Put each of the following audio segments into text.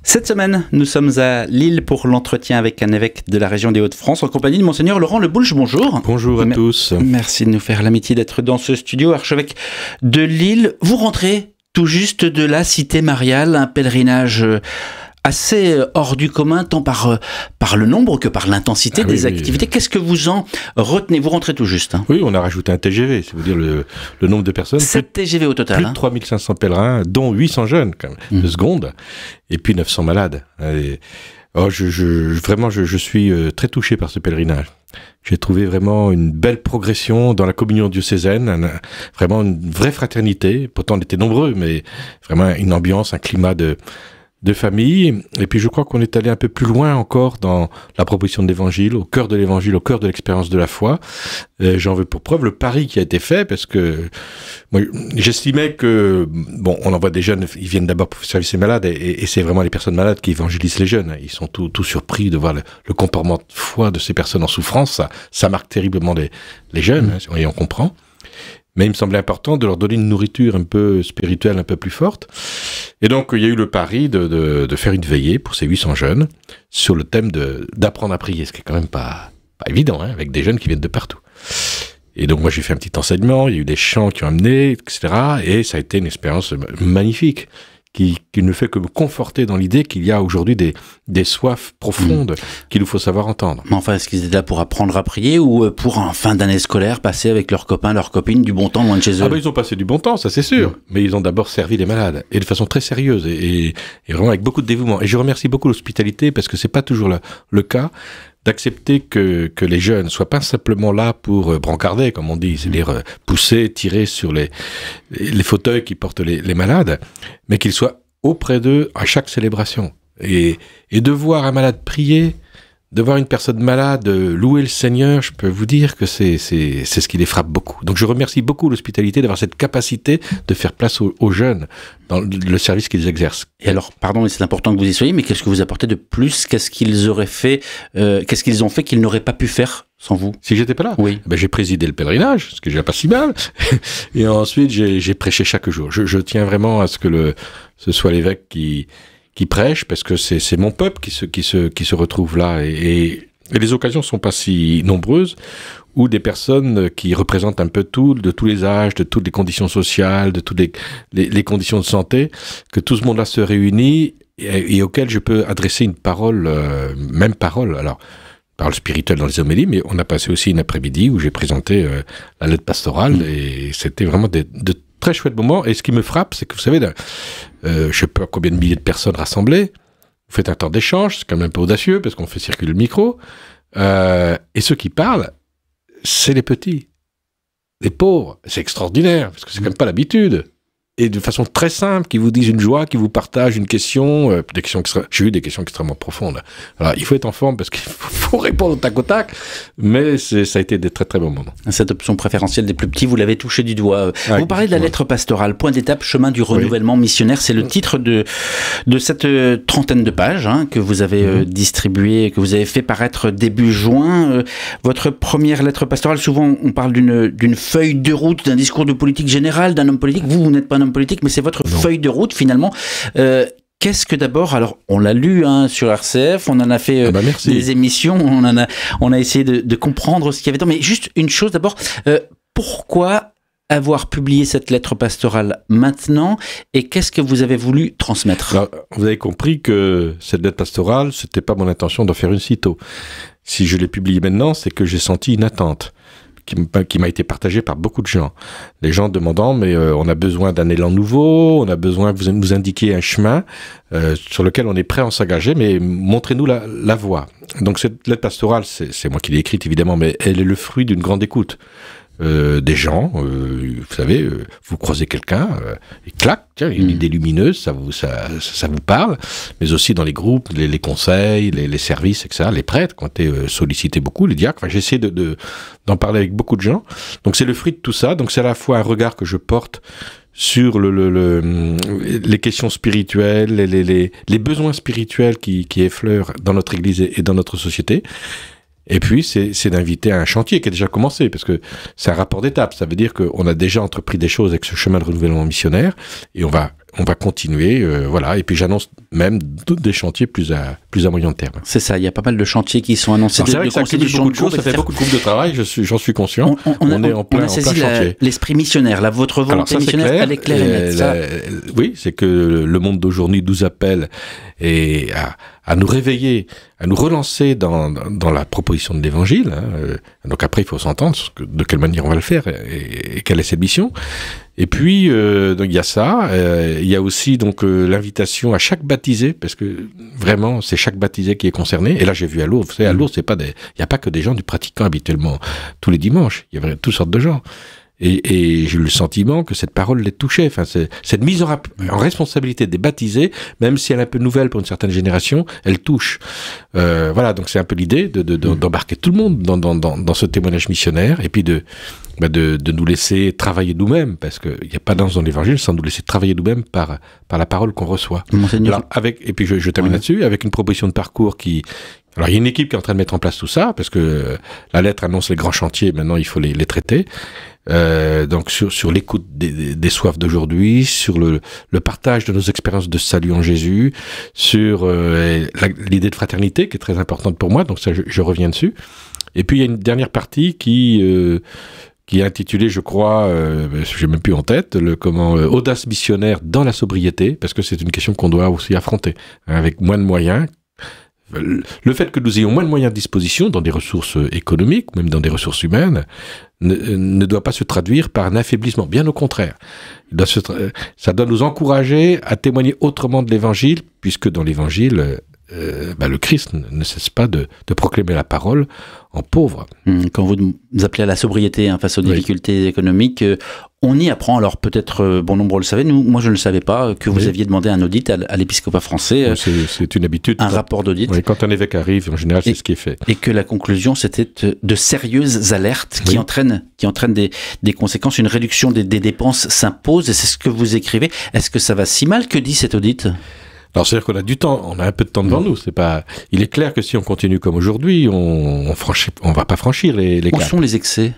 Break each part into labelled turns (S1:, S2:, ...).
S1: Cette semaine, nous sommes à Lille pour l'entretien avec un évêque de la région des Hauts-de-France en compagnie de Monseigneur Laurent Le Boulch. Bonjour.
S2: Bonjour à tous.
S1: Merci de nous faire l'amitié d'être dans ce studio. Archevêque de Lille, vous rentrez tout juste de la Cité Mariale, un pèlerinage assez hors du commun, tant par le nombre que par l'intensité des activités. Qu'est-ce que vous en retenez? Vous rentrez tout juste.
S2: Oui, on a rajouté un TGV, c'est vous dire le nombre de personnes.
S1: 7 TGV au total.
S2: Plus de 3500 pèlerins, dont 800 jeunes, quand même, de seconde, et puis 900 malades. Je suis très touché par ce pèlerinage. J'ai trouvé vraiment une belle progression dans la communion diocésaine, vraiment une vraie fraternité. Pourtant, on était nombreux, mais vraiment une ambiance, un climat de famille. Et puis je crois qu'on est allé un peu plus loin encore dans la proposition de l'évangile, au cœur de l'expérience de la foi. J'en veux pour preuve le pari qui a été fait, parce que moi, j'estimais que, bon, on envoie des jeunes, ils viennent d'abord pour servir ces malades, et c'est vraiment les personnes malades qui évangélisent les jeunes. Ils sont tout surpris de voir le comportement de foi de ces personnes en souffrance. Ça marque terriblement les jeunes, et on comprend. Mais il me semblait important de leur donner une nourriture un peu spirituelle, un peu plus forte. Et donc, il y a eu le pari de faire une veillée pour ces 800 jeunes sur le thème d'apprendre à prier, ce qui est quand même pas évident, hein, avec des jeunes qui viennent de partout. Et donc, moi, j'ai fait un petit enseignement, il y a eu des chants qui ont amené, etc. Et ça a été une expérience magnifique, qui ne fait que me conforter dans l'idée qu'il y a aujourd'hui des soifs profondes qu'il nous faut savoir entendre.
S1: Mais enfin, est-ce qu'ils étaient là pour apprendre à prier ou pour, en fin d'année scolaire, passer avec leurs copains, leurs copines, du bon temps loin de chez eux?
S2: Ah ben, ils ont passé du bon temps, ça c'est sûr. Mais ils ont d'abord servi les malades, et de façon très sérieuse, et vraiment avec beaucoup de dévouement. Et je remercie beaucoup l'hospitalité, parce que c'est pas toujours le cas, d'accepter que les jeunes soient pas simplement là pour brancarder, comme on dit, c'est-à-dire pousser, tirer sur les fauteuils qui portent les malades, mais qu'ils soient auprès d'eux à chaque célébration. Et de voir un malade prier, de voir une personne malade louer le Seigneur, je peux vous dire que c'est ce qui les frappe beaucoup. Donc je remercie beaucoup l'hospitalité d'avoir cette capacité de faire place aux jeunes dans le service qu'ils exercent.
S1: Et alors, pardon, mais c'est important que vous y soyez, mais qu'est-ce que vous apportez de plus? Qu'est-ce qu'ils auraient fait, qu'est-ce qu'ils ont fait qu'ils n'auraient pas pu faire sans vous?
S2: Si j'étais pas là?
S1: Oui.
S2: Ben, j'ai présidé le pèlerinage, ce qui est déjà pas si mal. Et ensuite, j'ai prêché chaque jour. Je tiens vraiment à ce que ce soit l'évêque qui prêche, parce que c'est mon peuple qui se retrouve là, et les occasions sont pas si nombreuses, où des personnes qui représentent un peu de tous les âges, de toutes les conditions sociales, de toutes les conditions de santé, que tout ce monde-là se réunit, et auquel je peux adresser une parole, même parole, alors parole spirituelle dans les homélies, mais on a passé aussi une après-midi où j'ai présenté la lettre pastorale, et c'était vraiment de très chouette moment. Et ce qui me frappe, c'est que vous savez, je sais pas combien de milliers de personnes rassemblées, vous faites un temps d'échange, c'est quand même un peu audacieux parce qu'on fait circuler le micro, et ceux qui parlent, c'est les petits, les pauvres. C'est extraordinaire parce que c'est quand même pas l'habitude. Et de façon très simple, qui vous disent une joie, qui vous partagent une question, j'ai eu des questions extrêmement profondes. Alors, il faut être en forme parce qu'il faut répondre au tac au tac, mais ça a été des très très bons moments.
S1: Cette option préférentielle des plus petits, vous l'avez touché du doigt. Vous parlez de la lettre pastorale, point d'étape, chemin du renouvellement missionnaire. C'est le titre de cette trentaine de pages que vous avez distribué, que vous avez fait paraître début juin. Votre première lettre pastorale, souvent on parle d'une feuille de route, d'un discours de politique générale, d'un homme politique. Vous n'êtes pas un homme politique, mais c'est votre feuille de route finalement. Qu'est-ce que d'abord, alors on l'a lu sur RCF, on en a fait des émissions, on a essayé de comprendre ce qu'il y avait dedans, mais juste une chose d'abord, pourquoi avoir publié cette lettre pastorale maintenant, et qu'est-ce que vous avez voulu transmettre?
S2: Alors, vous avez compris que cette lettre pastorale, c'était pas mon intention d'en faire une sitôt. Si je l'ai publiée maintenant, c'est que j'ai senti une attente qui m'a été partagé par beaucoup de gens. Les gens demandant, mais on a besoin d'un élan nouveau, on a besoin que vous nous indiquiez un chemin sur lequel on est prêt à s'engager, mais montrez-nous la voie. Donc cette lettre pastorale, c'est moi qui l'ai écrite évidemment, mais elle est le fruit d'une grande écoute. Des gens, vous savez, vous croisez quelqu'un, et clac, tiens, une idée lumineuse, ça vous parle, mais aussi dans les groupes, les conseils, les services, etc., les prêtres qui ont été sollicités beaucoup, les diacres, enfin, j'ai essayé d'en parler avec beaucoup de gens, donc c'est le fruit de tout ça, donc c'est à la fois un regard que je porte sur les questions spirituelles, les besoins spirituels qui effleurent dans notre Église et dans notre société. Et puis, c'est d'inviter à un chantier qui a déjà commencé, parce que c'est un rapport d'étape. Ça veut dire qu'on a déjà entrepris des choses avec ce chemin de renouvellement missionnaire, et on va on va continuer, voilà. Et puis j'annonce même des chantiers plus à moyen terme.
S1: C'est ça, il y a pas mal de chantiers qui sont annoncés.
S2: C'est vrai que ça accumule beaucoup de choses, ça fait beaucoup de groupes de travail, j'en suis conscient. On est en plein chantier.
S1: L'esprit missionnaire, là, votre volonté missionnaire, elle est claire et nette.
S2: Oui, c'est que le monde d'aujourd'hui nous appelle et à nous réveiller, à nous relancer dans la proposition de l'évangile. Donc après, il faut s'entendre sur de quelle manière on va le faire et quelle est cette mission. Et puis, donc il y a ça. Il y a aussi donc l'invitation à chaque baptisé, parce que vraiment, c'est chaque baptisé qui est concerné. Et là, j'ai vu à Lourdes. Vous savez, à Lourdes, il n'y a pas que des gens du pratiquant habituellement tous les dimanches. Il y a toutes sortes de gens. Et j'ai eu le sentiment que cette parole les touchait. Enfin, cette mise en responsabilité des baptisés, même si elle est un peu nouvelle pour une certaine génération, elle touche. Voilà, donc c'est un peu l'idée d'embarquer tout le monde dans ce témoignage missionnaire, et puis de nous laisser travailler nous-mêmes, parce qu'il n'y a pas danse dans l'évangile sans nous laisser travailler nous-mêmes par la parole qu'on reçoit.
S1: Monseigneur.
S2: Alors, et puis je termine là-dessus, avec une proposition de parcours qui... Alors, il y a une équipe qui est en train de mettre en place tout ça, parce que la lettre annonce les grands chantiers, maintenant il faut les traiter. Donc sur l'écoute des soifs d'aujourd'hui, sur le partage de nos expériences de salut en Jésus, sur l'idée de fraternité qui est très importante pour moi, donc ça je reviens dessus. Et puis il y a une dernière partie qui est intitulée, je crois, j'ai même plus en tête, audace missionnaire dans la sobriété, parce que c'est une question qu'on doit aussi affronter, avec moins de moyens. Le fait que nous ayons moins de moyens de disposition dans des ressources économiques, même dans des ressources humaines, ne doit pas se traduire par un affaiblissement. Bien au contraire. Ça doit nous encourager à témoigner autrement de l'Évangile, puisque dans l'Évangile, le Christ ne cesse pas de proclamer la parole en pauvre.
S1: Quand vous appelez à la sobriété face aux difficultés économiques, on y apprend. Alors peut-être bon nombre le savaient, moi je ne le savais pas, que vous aviez demandé un audit à l'épiscopat français.
S2: C'est une habitude.
S1: Un rapport d'audit.
S2: Oui, quand un évêque arrive, en général, c'est ce qui est fait.
S1: Et que la conclusion, c'était de sérieuses alertes qui entraînent des conséquences. Une réduction des dépenses s'impose, et c'est ce que vous écrivez. Est-ce que ça va si mal que dit cet audit ?
S2: Alors, c'est-à-dire qu'on a du temps, on a un peu de temps devant nous. Il est clair que si on continue comme aujourd'hui, on va pas franchir les caps.
S1: Où sont les excès ?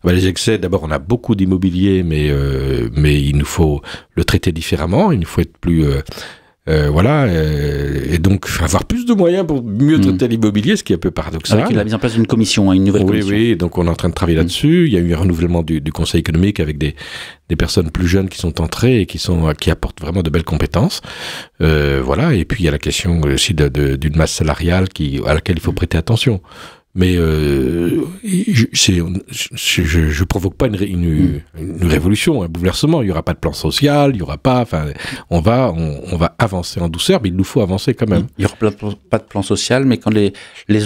S2: Les excès, d'abord, on a beaucoup d'immobilier, mais il nous faut le traiter différemment. Il nous faut être plus, et donc avoir plus de moyens pour mieux traiter l'immobilier, ce qui est un peu paradoxal.
S1: Avec la mise en place d'une commission, une nouvelle commission.
S2: Oui, donc on est en train de travailler là-dessus. Il y a eu un renouvellement du Conseil économique avec des personnes plus jeunes qui sont entrées et qui apportent vraiment de belles compétences. Et puis il y a la question aussi d'une masse salariale à laquelle il faut prêter attention. Mais je provoque pas une révolution, un bouleversement. Il y aura pas de plan social, il y aura pas. Enfin, on va avancer en douceur, mais il nous faut avancer quand même.
S1: Il y aura pas de plan social, mais quand les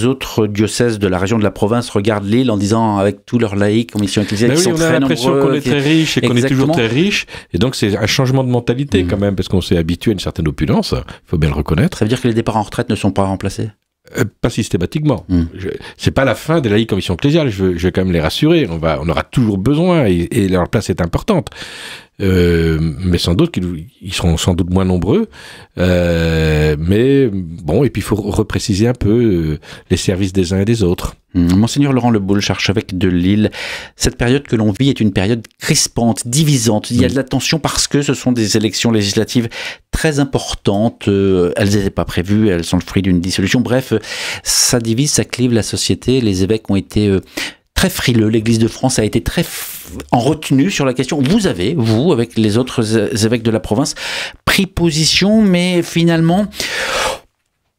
S1: autres diocèses de la région, de la province regardent l'île en disant avec tous leurs laïcs, commissions ecclésiales, qui sont très nombreux,
S2: on a l'impression qu'on est très riche et qu'on est toujours très riche, et donc c'est un changement de mentalité quand même, parce qu'on s'est habitué à une certaine opulence. Il faut bien le reconnaître.
S1: Ça veut dire que les départs en retraite ne sont pas remplacés?
S2: Pas systématiquement. C'est pas la fin de la commission ecclésiale. Je veux quand même les rassurer. On aura toujours besoin et leur place est importante. Mais sans doute qu'ils seront sans doute moins nombreux. Mais bon, et puis il faut repréciser un peu les services des uns et des autres.
S1: Monseigneur Laurent Le Boulch, archevêque de Lille, cette période que l'on vit est une période crispante, divisante. Il y a de la tension parce que ce sont des élections législatives très importantes. Elles n'étaient pas prévues, elles sont le fruit d'une dissolution. Bref, ça divise, ça clive la société. Les évêques ont été très frileux. L'Église de France a été très en retenue sur la question. Vous, avec les autres évêques de la province, pris position, mais finalement,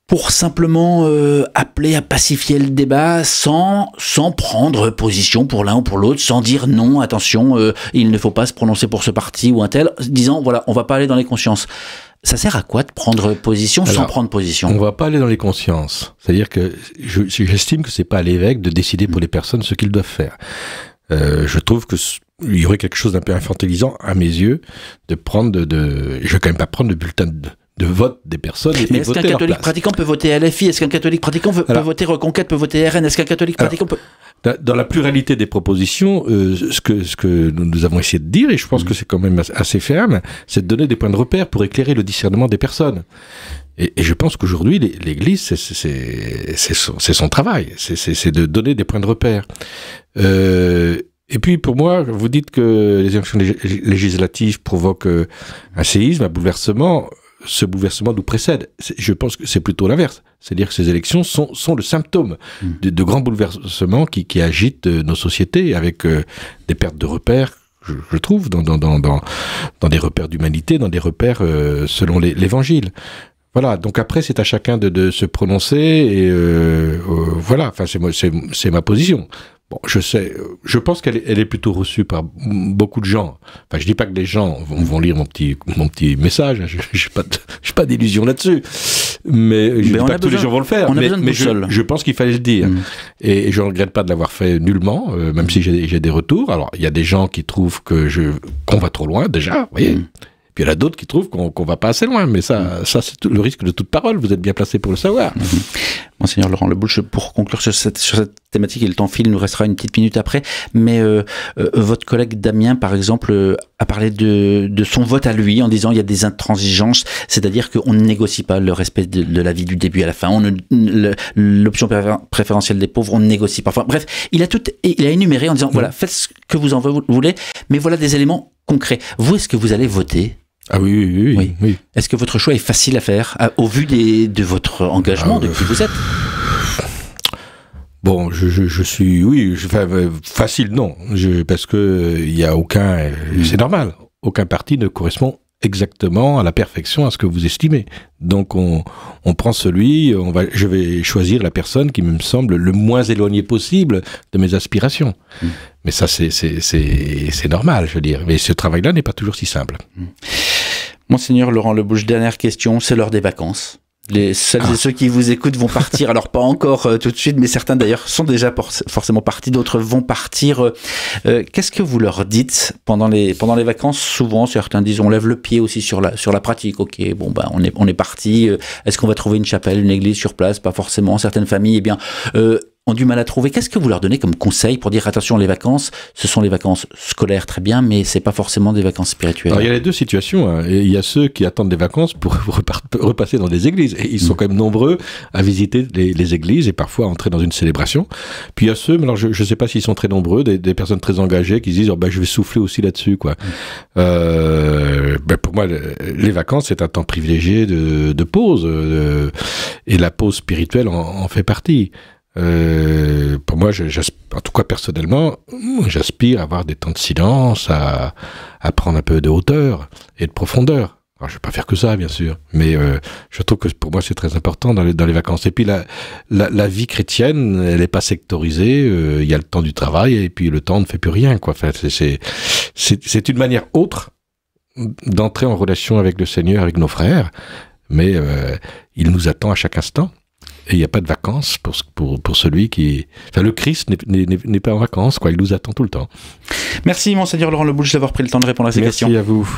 S1: pour simplement appeler à pacifier le débat sans prendre position pour l'un ou pour l'autre, sans dire non, attention, il ne faut pas se prononcer pour ce parti ou un tel, disant voilà, on va pas aller dans les consciences. Ça sert à quoi de prendre position sans prendre position?
S2: On va pas aller dans les consciences. C'est-à-dire que j'estime que c'est pas à l'évêque de décider pour les personnes ce qu'ils doivent faire. Je trouve que il y aurait quelque chose d'un peu infantilisant à mes yeux de prendre je vais quand même pas prendre le bulletin de vote des personnes.
S1: Mais est-ce qu'un catholique pratiquant peut voter LFI? Est-ce qu'un catholique pratiquant peut voter Reconquête, peut voter RN? Est-ce qu'un catholique pratiquant peut...
S2: Dans la pluralité des propositions, ce que nous avons essayé de dire, et je pense que c'est quand même assez ferme, c'est de donner des points de repère pour éclairer le discernement des personnes. Et je pense qu'aujourd'hui, l'Église, c'est son travail, c'est de donner des points de repère. Et puis, pour moi, vous dites que les élections législatives provoquent un séisme, un bouleversement. Ce bouleversement nous précède. Je pense que c'est plutôt l'inverse. C'est-à-dire que ces élections sont le symptôme de grands bouleversements qui agitent nos sociétés avec des pertes de repères, je trouve, dans des repères d'humanité, dans des repères selon l'Évangile. Voilà, donc après, c'est à chacun de se prononcer, et voilà, enfin, c'est ma position. Bon, je pense qu'elle est plutôt reçue par beaucoup de gens. Enfin, je dis pas que les gens vont lire mon petit message, hein, j'ai pas d'illusion là-dessus. Mais je dis pas que tous les gens vont le faire. Mais je pense qu'il fallait le dire. Et je ne regrette pas de l'avoir fait nullement, même si j'ai des retours. Alors, il y a des gens qui trouvent qu'on va trop loin, déjà, vous voyez. Puis il y en a d'autres qui trouvent qu'on va pas assez loin, mais ça c'est le risque de toute parole, vous êtes bien placé pour le savoir.
S1: Monseigneur Laurent Lebouche, pour conclure sur cette thématique, et le temps file, il nous restera une petite minute après, mais votre collègue Damien, par exemple, a parlé de son vote à lui, en disant il y a des intransigeances, c'est-à-dire qu'on ne négocie pas le respect de la vie du début à la fin, l'option préférentielle des pauvres, on ne négocie pas. Enfin, bref, il a énuméré en disant, voilà, faites ce que vous en voulez, mais voilà des éléments concrets. Vous, est-ce que vous allez voter ?
S2: Ah oui.
S1: Est-ce que votre choix est facile à faire, au vu de votre engagement, de qui vous êtes ?
S2: Bon, je suis... Oui, facile, non. Parce que il y a aucun... C'est normal. Aucun parti ne correspond exactement à la perfection à ce que vous estimez. Donc on prend je vais choisir la personne qui me semble le moins éloignée possible de mes aspirations. Mais ça, c'est normal, je veux dire. Mais ce travail-là n'est pas toujours si simple.
S1: Monseigneur Laurent Lebouche, dernière question, c'est l'heure des vacances. Celles et ceux qui vous écoutent vont partir, alors pas encore tout de suite, mais certains d'ailleurs sont déjà forcément partis, d'autres vont partir. Qu'est-ce que vous leur dites pendant les vacances ? Souvent, certains disent on lève le pied aussi sur la pratique. Ok, bon ben on est parti. Est-ce qu'on va trouver une chapelle, une église sur place ? Pas forcément. Certaines familles, ont du mal à trouver. Qu'est-ce que vous leur donnez comme conseil pour dire attention, les vacances, ce sont les vacances scolaires, très bien, mais c'est pas forcément des vacances spirituelles. Alors,
S2: il y a les deux situations. Hein. Il y a ceux qui attendent des vacances pour repasser dans des églises. Et ils sont quand même nombreux à visiter les églises et parfois entrer dans une célébration. Puis il y a ceux, alors je sais pas s'ils sont très nombreux, des personnes très engagées qui se disent je vais souffler aussi là-dessus, quoi. Pour moi, les vacances, c'est un temps privilégié de pause. Et la pause spirituelle en fait partie. Pour moi, en tout cas personnellement, j'aspire à avoir des temps de silence, à prendre un peu de hauteur et de profondeur. Alors, je vais pas faire que ça, bien sûr, mais je trouve que pour moi c'est très important dans les vacances. Et puis la vie chrétienne, elle est pas sectorisée. Il y a le temps du travail et puis le temps ne fait plus rien, quoi. Enfin, c'est une manière autre d'entrer en relation avec le Seigneur, avec nos frères, mais il nous attend à chaque instant. Et il n'y a pas de vacances pour celui qui... Enfin, le Christ n'est pas en vacances, quoi. Il nous attend tout le temps.
S1: Merci, Monseigneur Laurent Lebouche, d'avoir pris le temps de répondre à ces questions.
S2: Merci à vous.